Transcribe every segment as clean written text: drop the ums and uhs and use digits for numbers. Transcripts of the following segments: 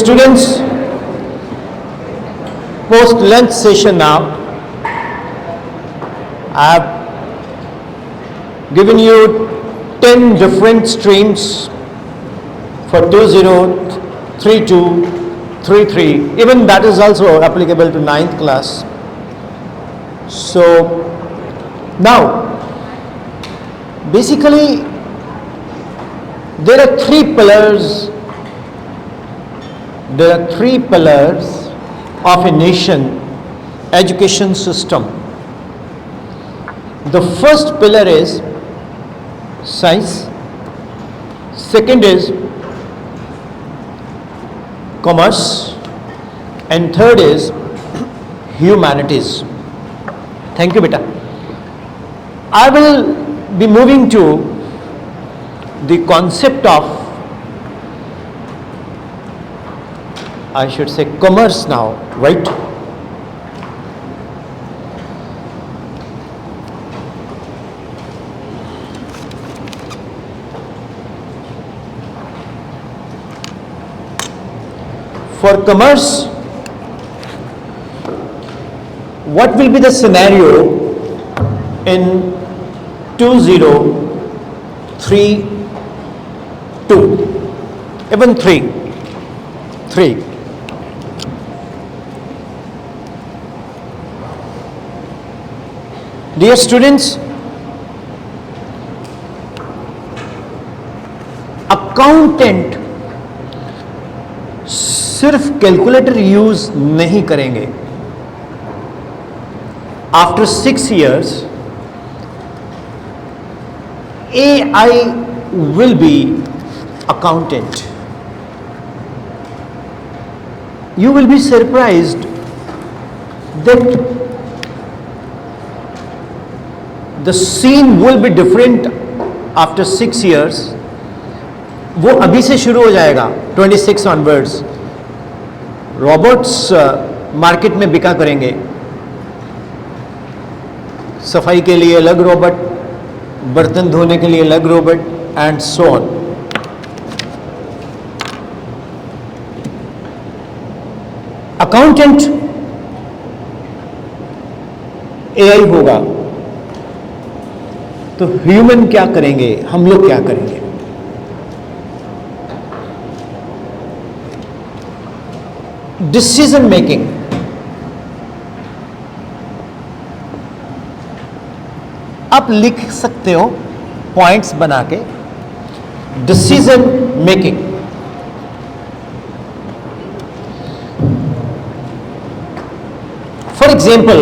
students, post lunch session now. I have given you 10 different streams for 2032, 33. Even that is also applicable to 9th class. So now, basically, there are three pillars. There are three pillars of a nation education system. The first pillar is science. Second is commerce. And third is humanities. Thank you, beta. I will be moving to the concept of, I should say, commerce now, right? For commerce, what will be the scenario in 2032? Even three. Dear students, accountant सिर्फ calculator use नहीं करेंगे. After 6 years, AI will be accountant. You will be surprised that the scene will be different after 6 years. वो अभी से शुरू हो जाएगा 26 onwards. Robots market में बिका करेंगे. सफाई के लिए अलग रोबोट, बर्तन धोने के लिए अलग robot, and so on. Accountant AI होगा तो ह्यूमन क्या करेंगे, हम लोग क्या करेंगे? Decision making. आप लिख सकते हो पॉइंट्स बना के. Decision making. For example,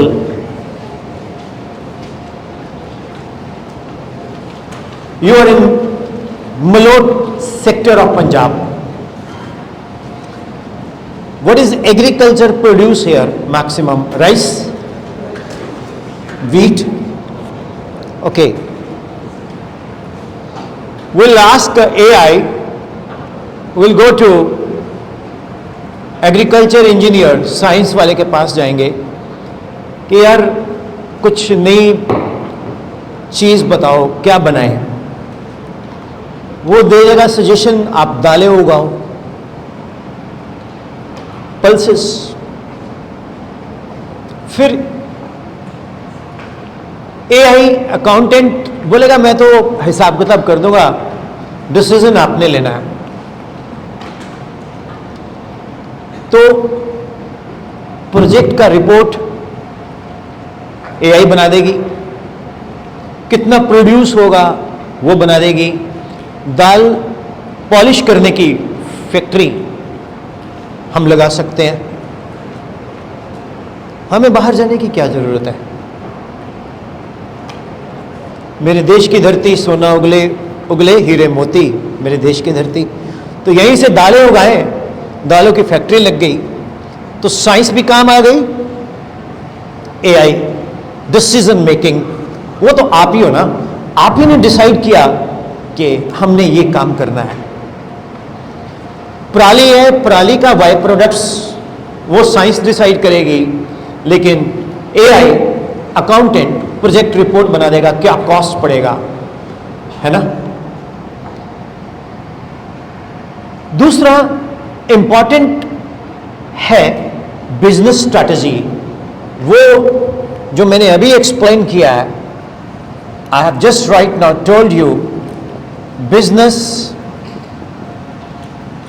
you are in Malot sector of Punjab. What is agriculture produce here? Maximum rice, wheat. Okay. We'll ask AI, we'll go to agriculture engineer, science वाले के पास जाएंगे कि यार कुछ नई चीज़ बताओ, क्या बनाएं. वो दे देगा सजेशन, आप दालें उगाओ, पल्सेस. फिर एआई अकाउंटेंट बोलेगा मैं तो हिसाब किताब कर दूंगा, डिसीजन आपने लेना है. तो प्रोजेक्ट का रिपोर्ट एआई बना देगी, कितना प्रोड्यूस होगा वो बना देगी. दाल पॉलिश करने की फैक्ट्री हम लगा सकते हैं. हमें बाहर जाने की क्या जरूरत है? मेरे देश की धरती सोना उगले उगले हीरे मोती, मेरे देश की धरती. तो यहीं से दालें उगाएं, दालों की फैक्ट्री लग गई तो साइंस भी काम आ गई. एआई डिसीजन मेकिंग, वो तो आप ही हो ना. आप ही ने डिसाइड किया कि हमने ये काम करना है. पराली है, पराली का बाय प्रोडक्ट्स वो साइंस डिसाइड करेगी, लेकिन एआई अकाउंटेंट प्रोजेक्ट रिपोर्ट बना देगा, क्या कॉस्ट पड़ेगा, है ना. दूसरा इंपॉर्टेंट है बिजनेस स्ट्रैटेजी, वो जो मैंने अभी एक्सप्लेन किया है, I have just right now told you business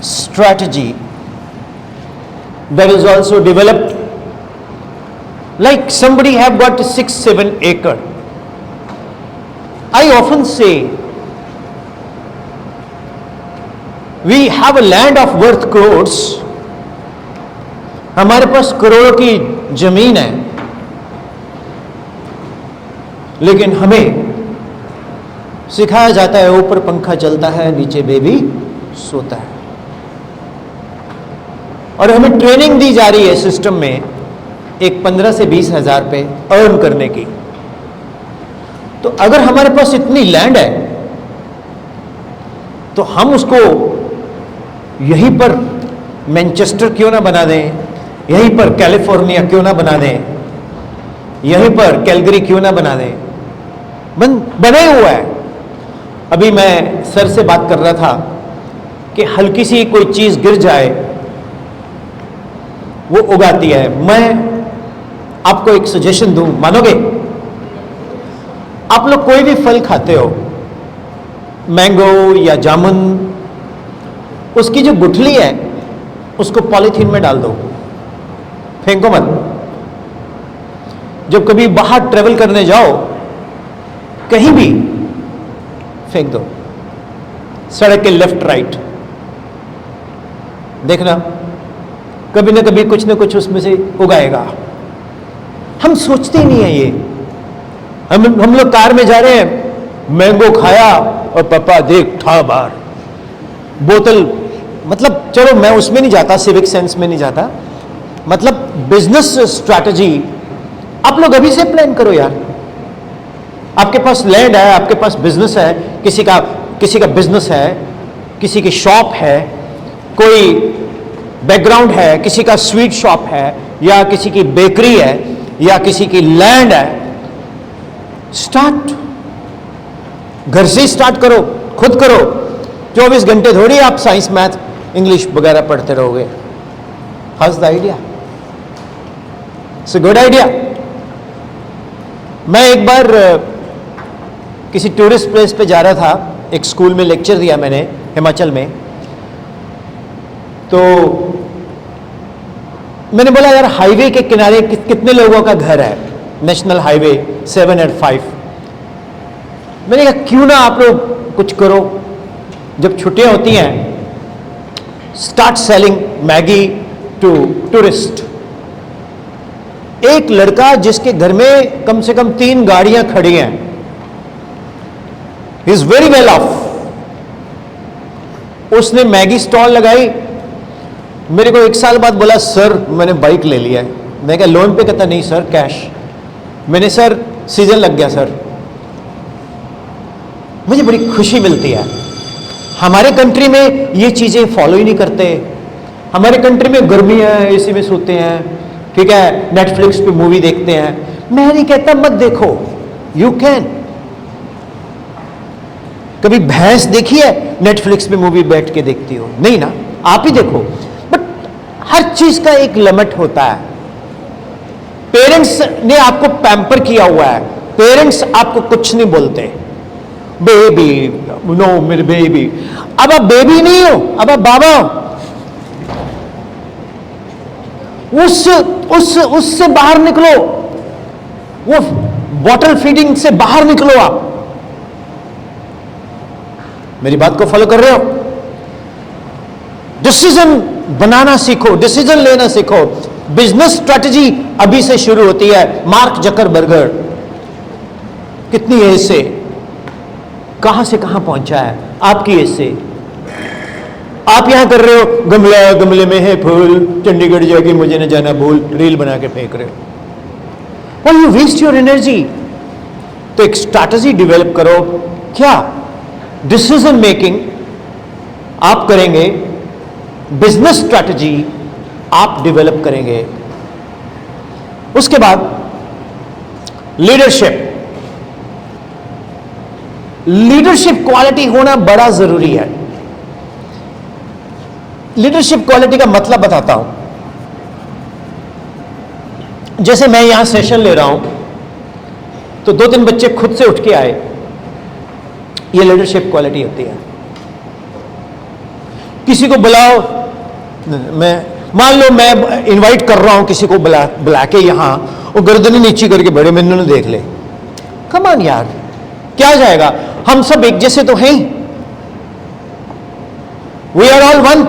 strategy that is also developed like somebody have got 6-7 acre. I often say we have a land of worth crores. हमारे पास करोड़ों की जमीन है, लेकिन हमें सिखाया जाता है ऊपर पंखा चलता है, नीचे बेबी सोता है, और हमें ट्रेनिंग दी जा रही है सिस्टम में एक 15 से 20 हजार पे अर्न करने की। तो अगर हमारे पास इतनी लैंड है तो हम उसको यहीं पर मैनचेस्टर क्यों ना बना दें, यहीं पर कैलिफोर्निया क्यों ना बना दें, यहीं पर कैलगरी क्यों ना बना दें, बने हुआ है। अभी मैं सर से बात कर रहा था कि हल्की सी कोई चीज गिर जाए वो उगाती है। मैं आपको एक सजेशन दूं, मानोगे? आप लोग कोई भी फल खाते हो, मैंगो या जामुन, उसकी जो गुठली है उसको पॉलीथीन में डाल दो, फेंको मत। जब कभी बाहर ट्रेवल करने जाओ, कहीं भी फेंक दो, सड़क के लेफ्ट राइट, देखना कभी ना कभी कुछ ना कुछ उसमें से उगाएगा। हम सोचते ही नहीं है ये। हम लोग कार में जा रहे हैं, मैंगो खाया और पापा देख ठा बार बोतल, मतलब चलो मैं उसमें नहीं जाता, सिविक सेंस में नहीं जाता, मतलब बिजनेस स्ट्रैटेजी आप लोग अभी से प्लान करो यार। आपके पास लैंड है, आपके पास बिजनेस है, किसी का बिजनेस है, किसी की शॉप है, कोई बैकग्राउंड है, किसी का स्वीट शॉप है, या किसी की बेकरी है, या किसी की लैंड है, स्टार्ट घर से स्टार्ट करो, खुद करो। 24 घंटे थोड़ी आप साइंस मैथ इंग्लिश वगैरह पढ़ते रहोगे। House the idea? It's a good idea. मैं एक बार किसी टूरिस्ट प्लेस पे जा रहा था, एक स्कूल में लेक्चर दिया मैंने हिमाचल में, तो मैंने बोला यार हाईवे के किनारे कितने लोगों का घर है, नेशनल हाईवे 785। मैंने कहा क्यों ना आप लोग कुछ करो, जब छुट्टियां होती हैं, start selling Maggi to tourist. एक लड़का जिसके घर में कम से कम 3 गाड़ियां खड़ी हैं, he is very well of, उसने मैगी स्टॉल लगाई। मेरे को 1 साल बाद बोला सर मैंने बाइक ले लिया है। मैं कहा लोन पे? कहता नहीं सर कैश। मैंने सर सीजन लग गया सर। मुझे बड़ी खुशी मिलती है। हमारे कंट्री में ये चीजें फॉलो ही नहीं करते। हमारे कंट्री में गर्मी है, एसी में सोते हैं, ठीक है, नेटफ्लिक्स पे मूवी देखते हैं। मैं नहीं कहता मत देखो, यू कैन। कभी भैंस देखी है नेटफ्लिक्स पे मूवी बैठ के देखती हो? नहीं ना, आप ही देखो। बट हर चीज का एक लिमिट होता है। पेरेंट्स ने आपको पैम्पर किया हुआ है, पेरेंट्स आपको कुछ नहीं बोलते। बेबी नो मेरे बेबी। अब आप बेबी नहीं हो, अब आप बाबा हो। उससे बाहर निकलो, वो बॉटल फीडिंग से बाहर निकलो। आप मेरी बात को फॉलो कर रहे हो? डिसीजन बनाना सीखो, डिसीजन लेना सीखो। बिजनेस स्ट्रैटेजी अभी से शुरू होती है। मार्क जकरबर्गर कितनी एज से कहां पहुंचा है, आपकी एज से। आप यहां कर रहे हो गमले में है फूल, चंडीगढ़ जाके मुझे न जाना भूल, रील बना के फेंक रहे हो। और यू वेस्ट योर एनर्जी। तो एक स्ट्रैटेजी डेवलप करो। क्या? डिसीजन मेकिंग आप करेंगे, बिजनेस स्ट्रैटेजी आप डेवलप करेंगे। उसके बाद लीडरशिप क्वालिटी होना बड़ा जरूरी है। लीडरशिप क्वालिटी का मतलब बताता हूं। जैसे मैं यहां सेशन ले रहा हूं तो 2-3 बच्चे खुद से उठ के आए, ये लीडरशिप क्वालिटी होती है। किसी को बुलाओ, मैं मान लो मैं इनवाइट कर रहा हूं किसी को बुला के यहां, और गर्दन नीची करके बड़े मिनट ने देख ले, कम ऑन यार, क्या जाएगा, हम सब एक जैसे तो हैं, वी आर ऑल वन।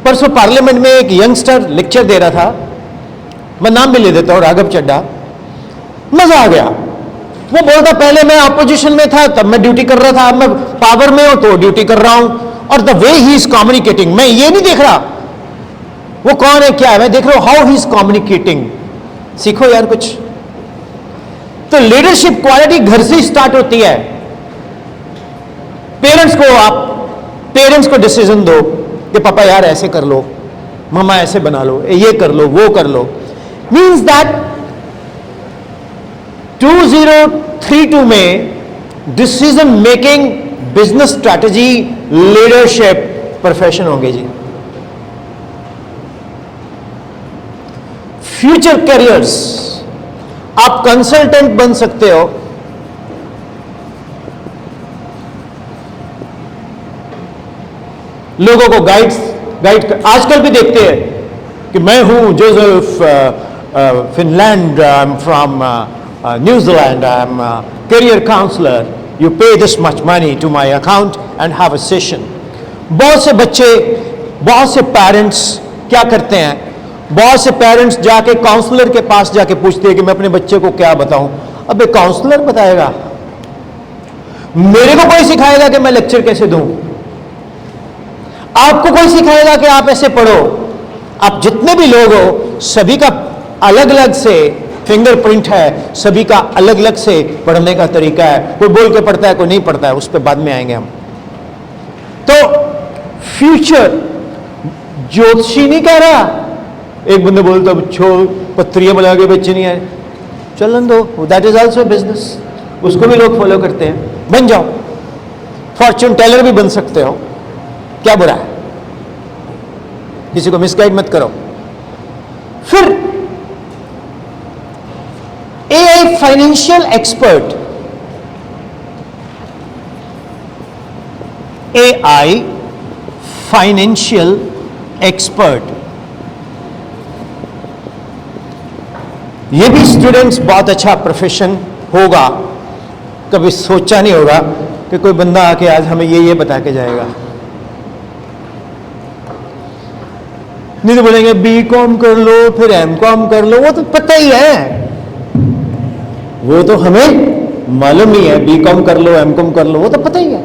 परसों पार्लियामेंट में एक यंगस्टर लेक्चर दे रहा था, मैं नाम भी ले देता हूं, राघव चड्ढा, मजा आ गया। वो बोलता पहले मैं ऑपोजिशन में था तब मैं ड्यूटी कर रहा था, अब मैं पावर में हूं तो ड्यूटी कर रहा हूं, और the way he is communicating, मैं ये नहीं देख रहा वो कौन है क्या है, मैं देख रहा हूं हाउ ही इज कम्युनिकेटिंग। सीखो यार कुछ। तो लीडरशिप क्वालिटी घर से स्टार्ट होती है। पेरेंट्स को डिसीजन दो कि पापा यार ऐसे कर लो, मामा ऐसे बना लो, ये कर लो, वो कर लो। मीन्स दैट 2032 में decision making, business strategy, leadership profession होंगे जी। फ्यूचर कैरियर्स, आप कंसल्टेंट बन सकते हो, लोगों को गाइड आजकल भी देखते हैं कि मैं हूं Joseph Finland, I am from New Zealand, I am career counsellor, you pay this much money to my account and have a session. बहुत से बच्चे, बहुत से पेरेंट्स क्या करते हैं, बहुत से पेरेंट्स जाके काउंसलर के पास जाके पूछते हैं कि मैं अपने बच्चे को क्या बताऊं। अबे काउंसलर बताएगा, मेरे को कोई सिखाएगा कि मैं लेक्चर कैसे दूं, आपको कोई सिखाएगा कि आप ऐसे पढ़ो। आप जितने भी लोग हो सभी का अलग अलग से फिंगरप्रिंट है, सभी का अलग अलग से पढ़ने का तरीका है, कोई बोल के पढ़ता है, कोई नहीं पढ़ता है, उस पर बाद में आएंगे हम। तो फ्यूचर ज्योतिषी नहीं कह रहा, एक बंदे बोलता पत्रियां बना के बच्चे नहीं आए, चलन दो, दैट इज ऑल्सो बिजनेस, उसको भी लोग फॉलो करते हैं, बन जाओ, फॉर्चून टेलर भी बन सकते हो, क्या बुरा है, किसी को मिसगाइड मत करो। फिर AI financial expert, AI financial expert, ये भी स्टूडेंट्स बहुत अच्छा प्रोफेशन होगा। कभी सोचा नहीं होगा कि कोई बंदा आके आज हमें ये बता के जाएगा। नहीं तो बोलेंगे बीकॉम कर लो, फिर एमकॉम कर लो, वो तो पता ही है, वो तो हमें मालूम ही है, बीकॉम कर लो, एमकॉम कर लो, वो तो पता ही है,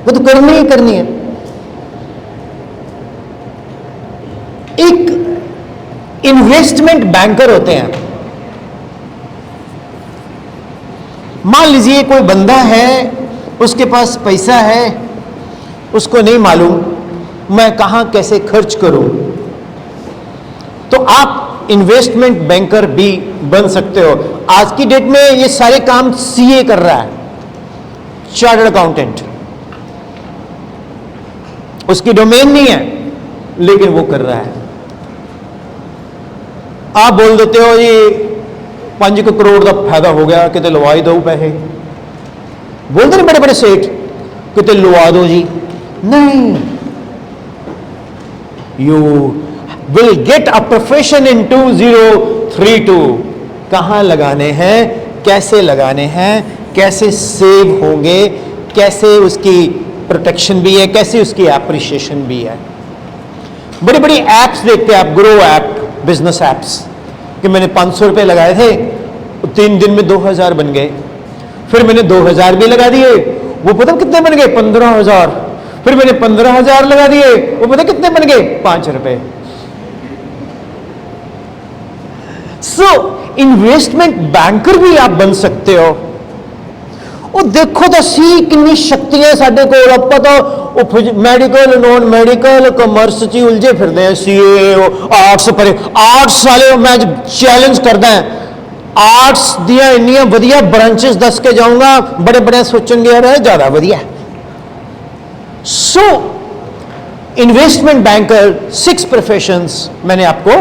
वो तो करनी ही करनी है। एक इन्वेस्टमेंट बैंकर होते हैं, मान लीजिए कोई बंदा है, उसके पास पैसा है, उसको नहीं मालूम मैं कहां कैसे खर्च करूं, तो आप इन्वेस्टमेंट बैंकर भी बन सकते हो। आज की डेट में ये सारे काम सीए कर रहा है, चार्टर्ड अकाउंटेंट, उसकी डोमेन नहीं है लेकिन वो कर रहा है। आप बोल देते हो ये 5 करोड़ का फायदा हो गया, कितने लवाई दो पैसे, बोलते नहीं बड़े बड़े सेठ, कितने लवा दो जी, नहीं, you will get a profession in 2032। कहां लगाने हैं, कैसे लगाने हैं, कैसे सेव होंगे, कैसे उसकी प्रोटेक्शन भी है, कैसे उसकी एप्रिसिएशन भी है। बड़ी बड़ी एप्स देखते हैं आप, ग्रो ऐप, बिजनेस एप्स, कि मैंने 500 रुपए लगाए थे, 3 दिन में 2000 बन गए, फिर मैंने 2000 भी लगा दिए, वो पता कितने बन गए, 15,000, फिर मैंने 15,000 लगा दिए, वो पता कितने बन गए, 5 रुपए। सो इन्वेस्टमेंट बैंकर भी आप बन सकते हो। ਉਹ ਦੇਖੋ ਤਾਂ ਸੀ ਕਿੰਨੀ ਸ਼ਕਤੀਆਂ ਸਾਡੇ ਕੋਲ, ਆਪਾਂ ਤਾਂ ਉਹ ਮੈਡੀਕਲ, ਨॉन ਮੈਡੀਕਲ, ਕਮਰਸ 'ਚ ਉਲਝੇ ਫਿਰਦੇ ਆ, ਸੀਏ, ਆਰਟਸ ਪਰੇ, ਆਰਟਸ ਵਾਲੇ ਮੈਂ ਚੈਲੰਜ ਕਰਦਾ, ਆਰਟਸ ਦੀਆਂ ਇੰਨੀਆਂ ਵਧੀਆ ਬ੍ਰਾਂਚਸ ਦੱਸ ਕੇ ਜਾਊਂਗਾ, ਬੜੇ ਬੜੇ ਸੋਚਣਗੇ ਯਾਰ ਇਹ ਜ਼ਿਆਦਾ ਵਧੀਆ। सो इन्वेस्टमेंट बैंकर, 6 प्रोफेशंस मैंने आपको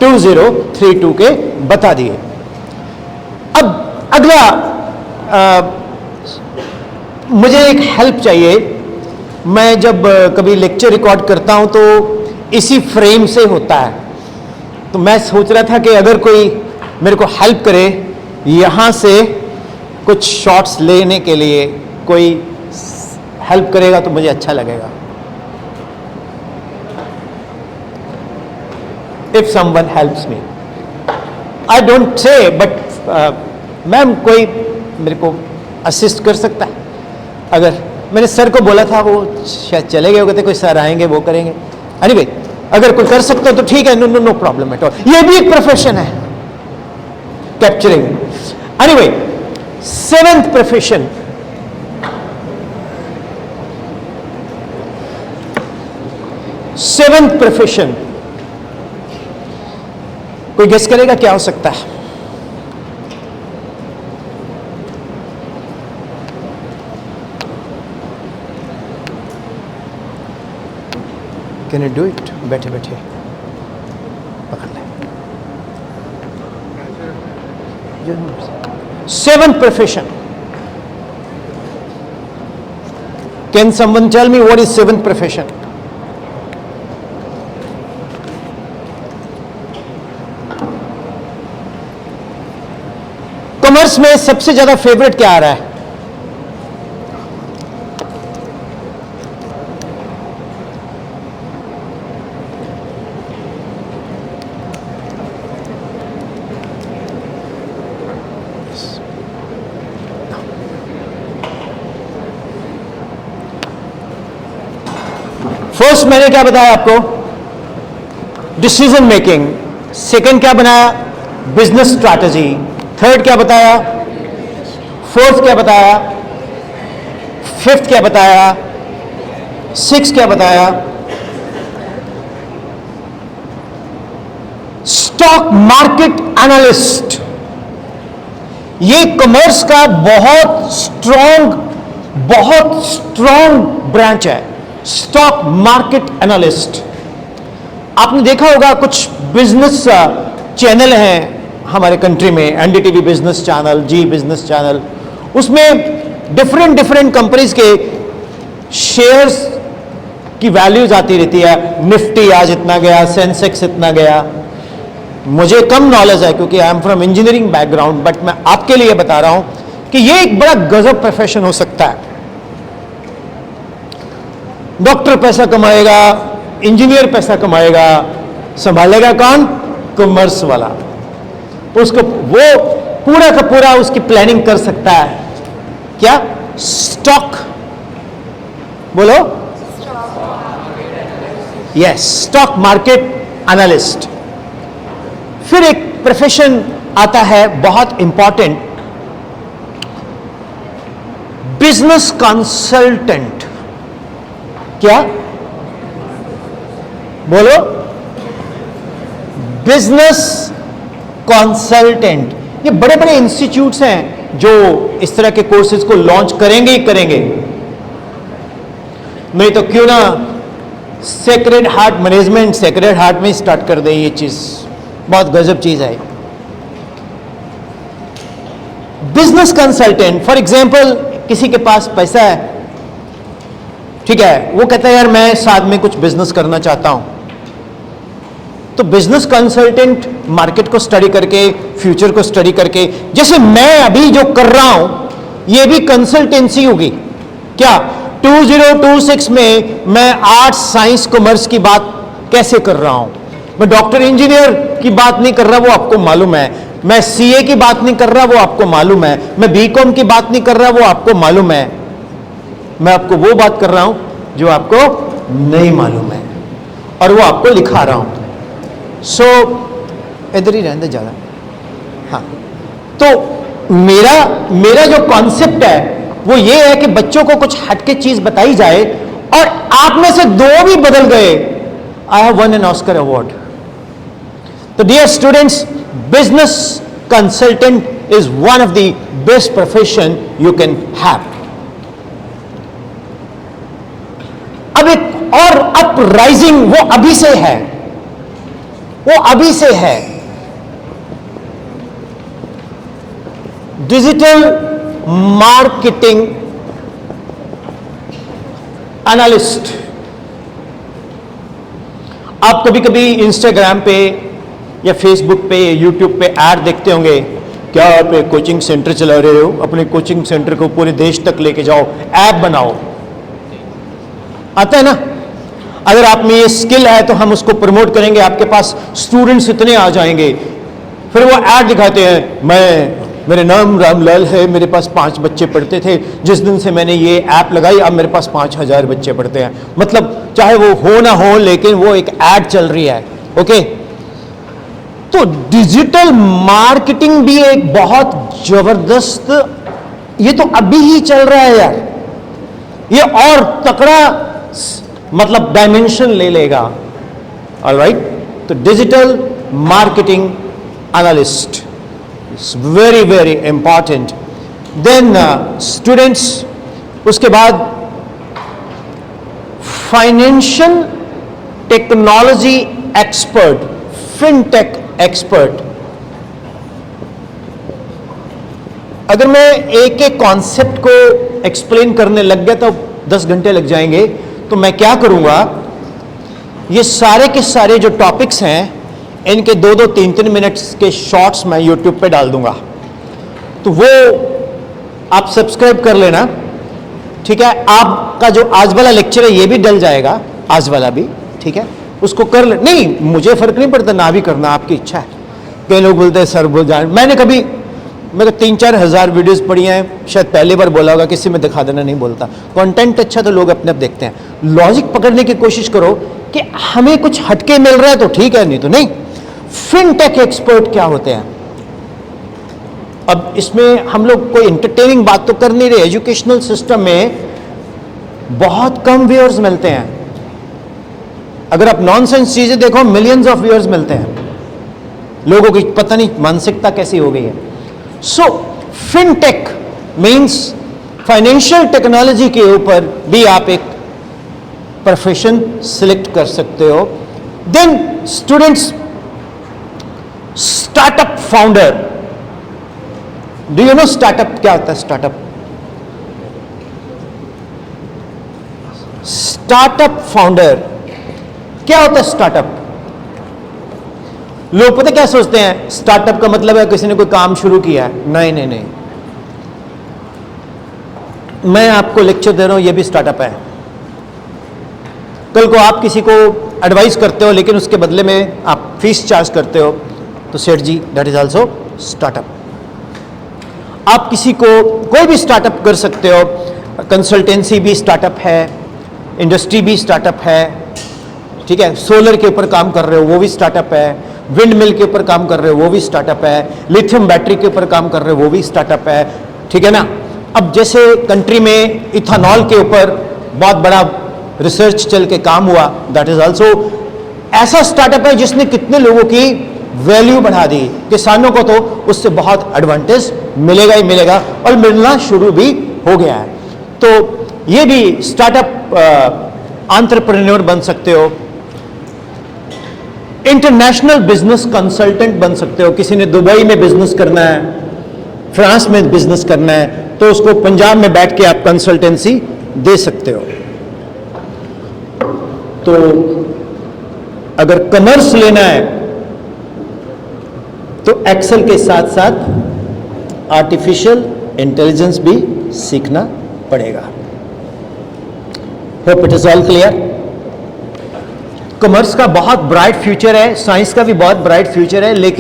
2032 के बता दिए। अब अगला मुझे एक हेल्प चाहिए। मैं जब कभी लेक्चर रिकॉर्ड करता हूं तो इसी फ्रेम से होता है, तो मैं सोच रहा था कि अगर कोई मेरे को हेल्प करे यहां से कुछ शॉट्स लेने के लिए, कोई हेल्प करेगा तो मुझे अच्छा लगेगा। If someone helps me, I don't say, but ma'am कोई मेरे को असिस्ट कर सकता है? अगर मैंने सर को बोला था, वो शायद चले गए हो, कहते कोई सर आएंगे वो करेंगे। एनीवे, अगर कोई कर सकता हो तो ठीक है, no no no problem at all. ये भी एक प्रोफेशन है, कैप्चरिंग। एनीवे, 7th प्रोफेशन, कोई गेस करेगा क्या हो सकता है? Can you do it? बैठे बैठे पकड़ ले। 7th profession, can someone tell me what is 7th profession? Commerce में सबसे ज्यादा फेवरेट क्या आ रहा है? फर्स्ट मैंने क्या बताया आपको? Decision making. सेकंड क्या बनाया? Business strategy. थर्ड क्या बताया? फोर्थ क्या बताया? फिफ्थ क्या बताया? सिक्स क्या बताया? Stock market analyst. ये कॉमर्स का बहुत स्ट्रॉन्ग ब्रांच है, स्टॉक मार्केट एनालिस्ट। आपने देखा होगा कुछ बिजनेस चैनल हैं हमारे कंट्री में, एनडीटीवी बिजनेस चैनल, जी बिजनेस चैनल, उसमें डिफरेंट कंपनीज के शेयर्स की वैल्यूज आती रहती है। निफ्टी आज इतना गया, सेंसेक्स इतना गया। मुझे कम नॉलेज है क्योंकि आई am from engineering background, but मैं आपके लिए बता रहा हूं कि ये एक बड़ा गजब प्रोफेशन हो सकता है। डॉक्टर पैसा कमाएगा, इंजीनियर पैसा कमाएगा, संभालेगा कौन? कॉमर्स वाला। उसको वो पूरा का पूरा उसकी प्लानिंग कर सकता है। क्या? स्टॉक, बोलो। Yes, stock market analyst. फिर एक प्रोफेशन आता है बहुत इंपॉर्टेंट, बिजनेस कंसल्टेंट। क्या? बोलो। Business consultant. ये बड़े बड़े इंस्टीट्यूट्स हैं जो इस तरह के कोर्सेज को लॉन्च करेंगे ही करेंगे। नहीं तो क्यों ना sacred heart management sacred heart में स्टार्ट कर दे। ये चीज बहुत गजब चीज है। बिजनेस कंसल्टेंट, फॉर एग्जांपल किसी के पास पैसा है, ठीक है, वो कहता है यार मैं साथ में कुछ बिजनेस करना चाहता हूं, तो बिजनेस कंसल्टेंट मार्केट को स्टडी करके, फ्यूचर को स्टडी करके, जैसे मैं अभी जो कर रहा हूं ये भी कंसल्टेंसी होगी। क्या? 2026 में मैं आर्ट्स साइंस कॉमर्स की बात कैसे कर रहा हूं? मैं डॉक्टर इंजीनियर की बात नहीं कर रहा, वो आपको मालूम है। मैं सीए की बात नहीं कर रहा, वो आपको मालूम है। मैं बीकॉम की बात नहीं कर रहा, वो आपको मालूम है। मैं आपको वो बात कर रहा हूं जो आपको नहीं मालूम है और वो आपको लिखा रहा हूं। सो इधर ही रहने ज्यादा। हाँ, तो मेरा जो कॉन्सेप्ट है वो ये है कि बच्चों को कुछ हटके चीज बताई जाए और आप में से दो भी बदल गए, I have won an Oscar award. तो dear students, business consultant is one of the best profession you can have. अब एक और अपराइजिंग वो अभी से है, वो अभी से है। Digital marketing analyst. आप कभी कभी इंस्टाग्राम पे या फेसबुक पे या यूट्यूब पे ऐड देखते होंगे, क्या आप एक कोचिंग सेंटर चला रहे हो, अपने कोचिंग सेंटर को पूरे देश तक लेके जाओ, ऐप बनाओ। आता है ना? अगर आप में ये स्किल है तो हम उसको प्रमोट करेंगे, आपके पास स्टूडेंट्स इतने आ जाएंगे। फिर वो ऐड दिखाते हैं, मेरे नाम रामलाल है, मेरे पास 5 बच्चे पढ़ते थे, जिस दिन से मैंने ये ऐप लगाई अब मेरे पास 5000 बच्चे पढ़ते हैं। मतलब चाहे वो हो ना हो, लेकिन वो एक ऐड चल रही है। ओके, तो डिजिटल मार्केटिंग भी एक बहुत जबरदस्त, ये तो अभी ही चल रहा है यार, ये और तकड़ा मतलब डायमेंशन ले लेगा। ऑलराइट, तो digital marketing analyst is very very important. Then students, उसके बाद financial technology expert, fintech expert. अगर मैं एक एक कॉन्सेप्ट को एक्सप्लेन करने लग गया तो 10 घंटे लग जाएंगे। तो मैं क्या करूंगा, ये सारे के सारे जो टॉपिक्स हैं इनके 2-2, 3-3 मिनट्स के शॉर्ट्स मैं यूट्यूब पे डाल दूंगा, तो वो आप सब्सक्राइब कर लेना, ठीक है। आपका जो आज वाला लेक्चर है ये भी डल जाएगा, आज वाला भी, ठीक है। उसको कर ले, नहीं मुझे फर्क नहीं पड़ता, ना भी करना आपकी इच्छा है। कई लोग बोलते हैं सर बोल जाए, मैंने 3-4 हज़ार वीडियोस पढ़ी हैं, शायद पहली बार बोला होगा, किसी में दिखा देना नहीं बोलता। कंटेंट अच्छा तो लोग अपने आप देखते हैं। लॉजिक पकड़ने की कोशिश करो कि हमें कुछ हटके मिल रहा है तो ठीक है, नहीं तो नहीं। फिनटेक एक्सपर्ट क्या होते हैं? अब इसमें हम लोग कोई एंटरटेनिंग बात तो कर नहीं रहे। एजुकेशनल सिस्टम में बहुत कम व्यूअर्स मिलते हैं। अगर आप नॉनसेंस चीजें देखो, मिलियंस ऑफ व्यूअर्स मिलते हैं। लोगों की पता नहीं मानसिकता कैसी हो गई है। सो फिनटेक मींस फाइनेंशियल टेक्नोलॉजी के ऊपर भी आप एक प्रोफेशन सिलेक्ट कर सकते हो। Then students, startup founder. Do you know startup क्या होता है? स्टार्टअप फाउंडर क्या होता है? स्टार्टअप, लोग पता क्या सोचते हैं, स्टार्टअप का मतलब है किसी ने कोई काम शुरू किया है। नहीं नहीं नहीं, मैं आपको लेक्चर दे रहा हूं, ये भी स्टार्टअप है। कल को आप किसी को एडवाइस करते हो लेकिन उसके बदले में आप फीस चार्ज करते हो, तो सेठ जी दैट इज ऑल्सो स्टार्टअप। आप किसी को कोई भी स्टार्टअप कर सकते हो। कंसल्टेंसी भी स्टार्टअप है, इंडस्ट्री भी स्टार्टअप है, ठीक है। सोलर के ऊपर काम कर रहे हो वो भी स्टार्टअप है, विंड मिल के ऊपर काम कर रहे हो वो भी स्टार्टअप है, लिथियम बैटरी के ऊपर काम कर रहे हो वो भी स्टार्टअप है, ठीक है ना। अब जैसे कंट्री में इथेनॉल के ऊपर बहुत बड़ा रिसर्च चल के काम हुआ, दैट इज ऑल्सो ऐसा स्टार्टअप है जिसने कितने लोगों की वैल्यू बढ़ा दी। किसानों को तो उससे बहुत एडवांटेज मिलेगा ही मिलेगा, और मिलना शुरू भी हो गया है। तो ये भी स्टार्टअप एंटरप्रेन्योर बन सकते हो। इंटरनेशनल बिजनेस कंसल्टेंट बन सकते हो। किसी ने दुबई में बिजनेस करना है, फ्रांस में बिजनेस करना है, तो उसको पंजाब में बैठ के आप कंसल्टेंसी दे सकते हो। तो अगर कॉमर्स लेना है तो एक्सेल के साथ साथ आर्टिफिशियल इंटेलिजेंस भी सीखना पड़ेगा। Hope it is all clear. Commerce का बहुत ब्राइट फ्यूचर है, साइंस का भी बहुत ब्राइट फ्यूचर है, लेकिन